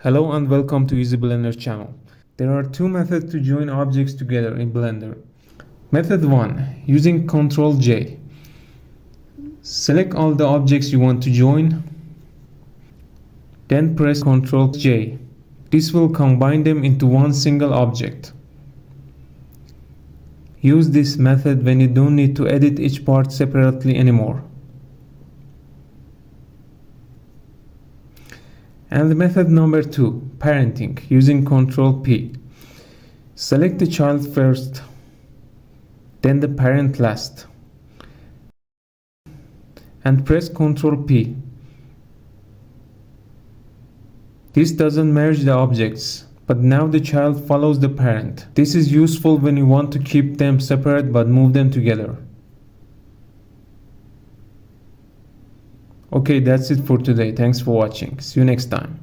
Hello and welcome to Easy Blender channel. There are two methods to join objects together in Blender. Method 1. Using Ctrl J. Select all the objects you want to join. Then press Ctrl J. This will combine them into one single object. Use this method when you don't need to edit each part separately anymore. And method number 2, parenting, using Ctrl P. Select the child first, then the parent last, and press Ctrl P. This doesn't merge the objects, but now the child follows the parent. This is useful when you want to keep them separate but move them together. Okay, that's it for today. Thanks for watching. See you next time.